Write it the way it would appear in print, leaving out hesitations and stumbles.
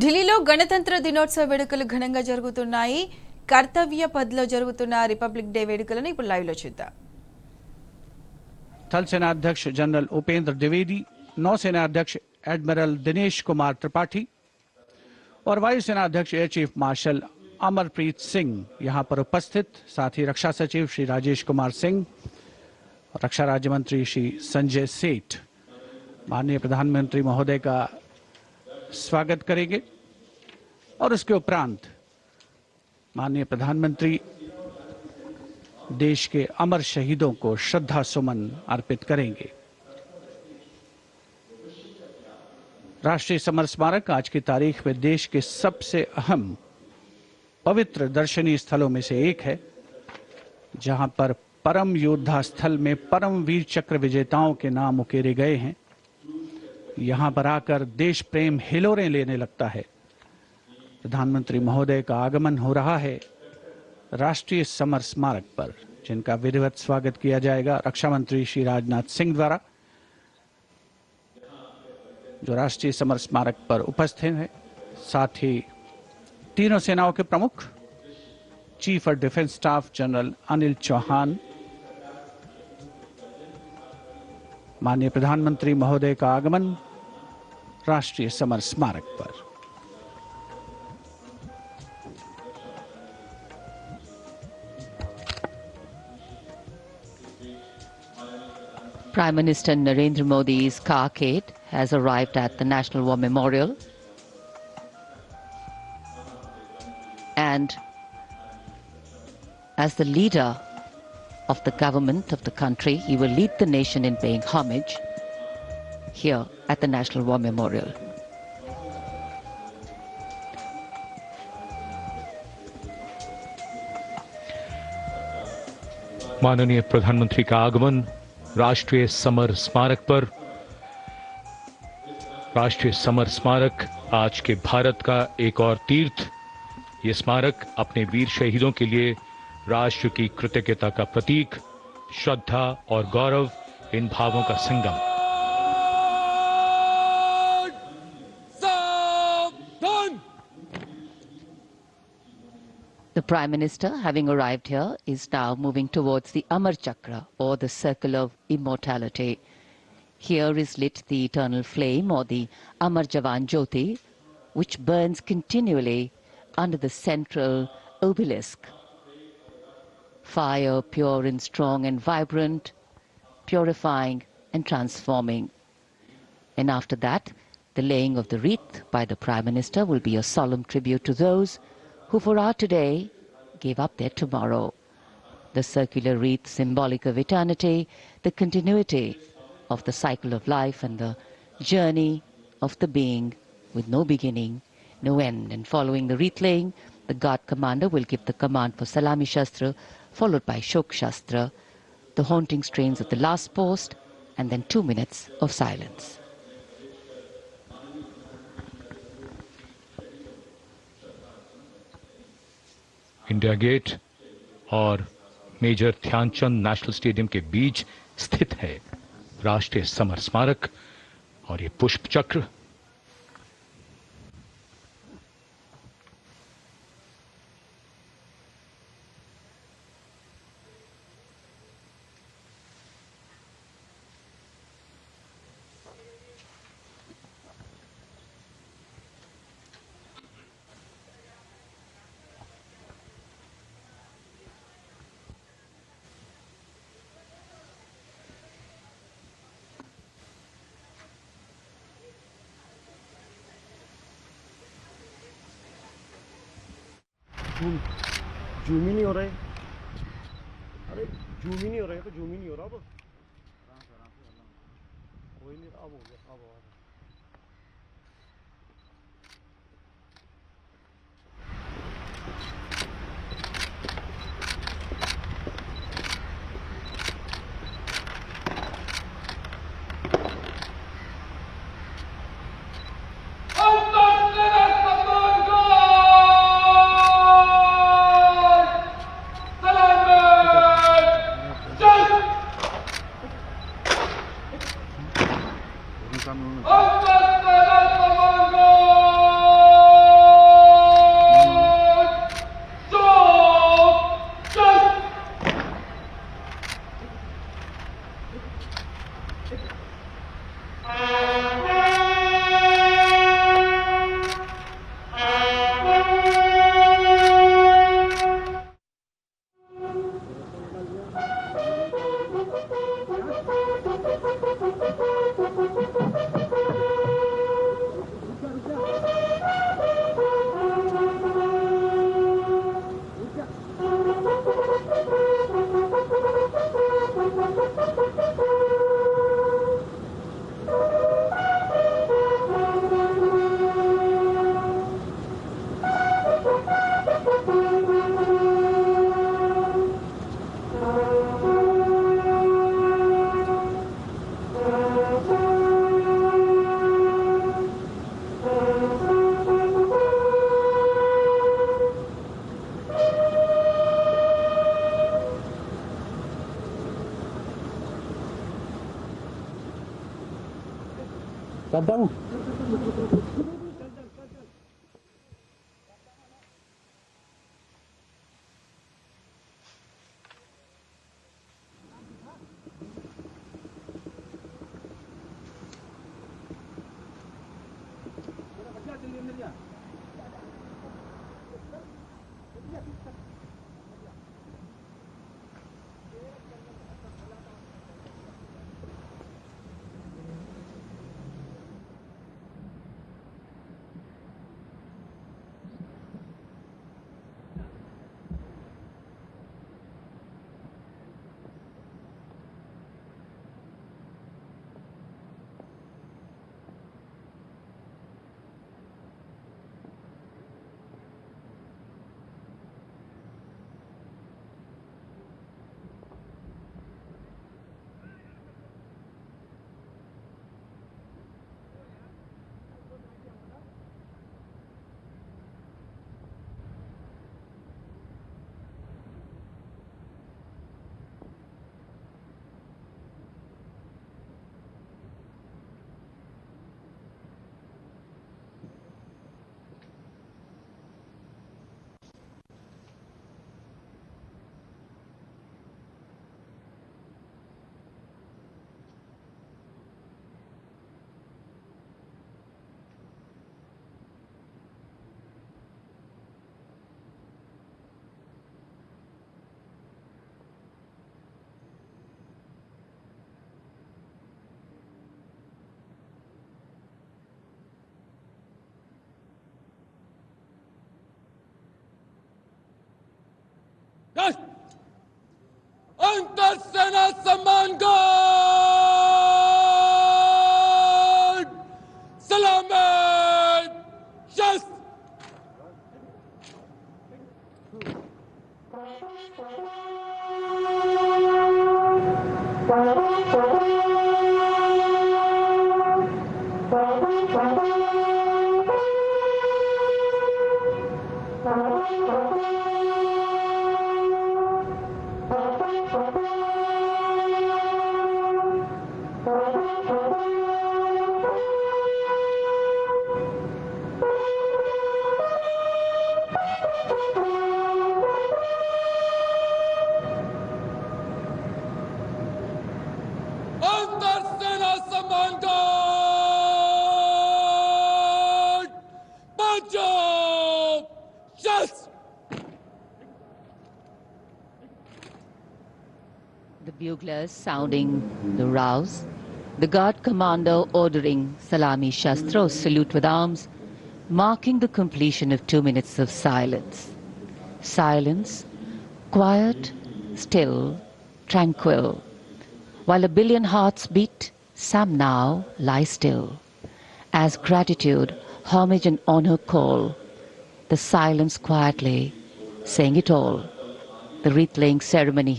ఢిల్లీలో గణతంత్ర దినోత్సవ వేడుకలు ఘనంగా జరుగుతున్నాయి. కర్తవ్య పథ్లో జరుగుతున్న రిపబ్లిక్ డే వేడుకలను ఇప్పుడు లైవ్ లో చూద్దాం. थल सेना अध्यक्ष जनरल उपेंद्र द्विवेदी, नौसेना अध्यक्ष एडमिरल दिनेश कुमार त्रिपाठी और वायुसेना अध्यक्ष air chief marshal Amarpreet Singh यहां पर उपस्थित, साथ ही रक्षा सचिव श्री राजेश कुमार सिंह, रक्षा राज्य मंत्री श्री संजय सेठ माननीय प्रधानमंत्री महोदय का स्वागत करेंगे और उसके उपरांत माननीय प्रधानमंत्री देश के अमर शहीदों को श्रद्धा सुमन अर्पित करेंगे। राष्ट्रीय समर स्मारक आज की तारीख में देश के सबसे अहम पवित्र दर्शनीय स्थलों में से एक है, जहां पर परम योद्धा स्थल में परम वीर चक्र विजेताओं के नाम उकेरे गए हैं। यहां पर आकर देश प्रेम हिलोरें लेने लगता है। प्रधानमंत्री महोदय का आगमन हो रहा है राष्ट्रीय समर स्मारक पर, जिनका विधिवत स्वागत किया जाएगा रक्षा मंत्री श्री राजनाथ सिंह द्वारा, जो राष्ट्रीय समर स्मारक पर उपस्थित हैं। साथ ही तीनों सेनाओं के प्रमुख chief of defence staff general Anil Chauhan, माननीय प्रधानमंत्री महोदय का आगमन राष्ट्रीय समर स्मारक पर। Prime Minister Narendra Modi's carcade has arrived at the National War Memorial, and as the leader of the government of the country, he will lead the nation in paying homage here at the National War Memorial. माननीय प्रधानमंत्री का आगमन राष्ट्रीय summer स्मारक पर। राष्ट्रीय summer स्मारक आज के भारत का एक और तीर्थ। ये स्मारक अपने वीर शहीदों के लिए राष्ट्र की कृतज्ञता का प्रतीक, श्रद्धा और गौरव, इन भावों का संगम। The Prime Minister, having arrived here, is now moving towards the Amar Chakra, or the Circle of Immortality. Here is lit the eternal flame, or the Amar Jawan Jyoti, which burns continually under the central obelisk. Fire, pure and strong and vibrant, purifying and transforming. And after that, the laying of the wreath by the Prime Minister will be a solemn tribute to those who for our today gave up their tomorrow. The circular wreath, symbolic of eternity, the continuity of the cycle of life and the journey of the being with no beginning, no end. And following the wreath laying, the guard commander will give the command for Salami Shastra, followed by Shok Shastra, the haunting strains of the last post, and then 2 minutes of silence. India gate और major Dhyan Chand national stadium के बीच स्थित है राष्ट्रीय summer स्मारक और ये पुष्प चक्र। जूम ही नहीं हो रहा है। अरे जूम ही नहीं हो रहा है, तो जूम ही नहीं हो रहा। अब कोई नहीं, अब हो गया, अब हो गया। Dadang. अंतर सेना सम्मान गार्ड सलामत शस्त्र अंतर सेना सम्मान गार्ड पंजाब शस्त्र The buglers sounding the rouse, the guard commander ordering Salami Shastros salute with arms, marking the completion of 2 minutes of silence. Silence, quiet, still, tranquil. While a billion hearts beat, some now lie still. As gratitude, homage and honor call, the silence quietly saying it all. The wreath-laying ceremony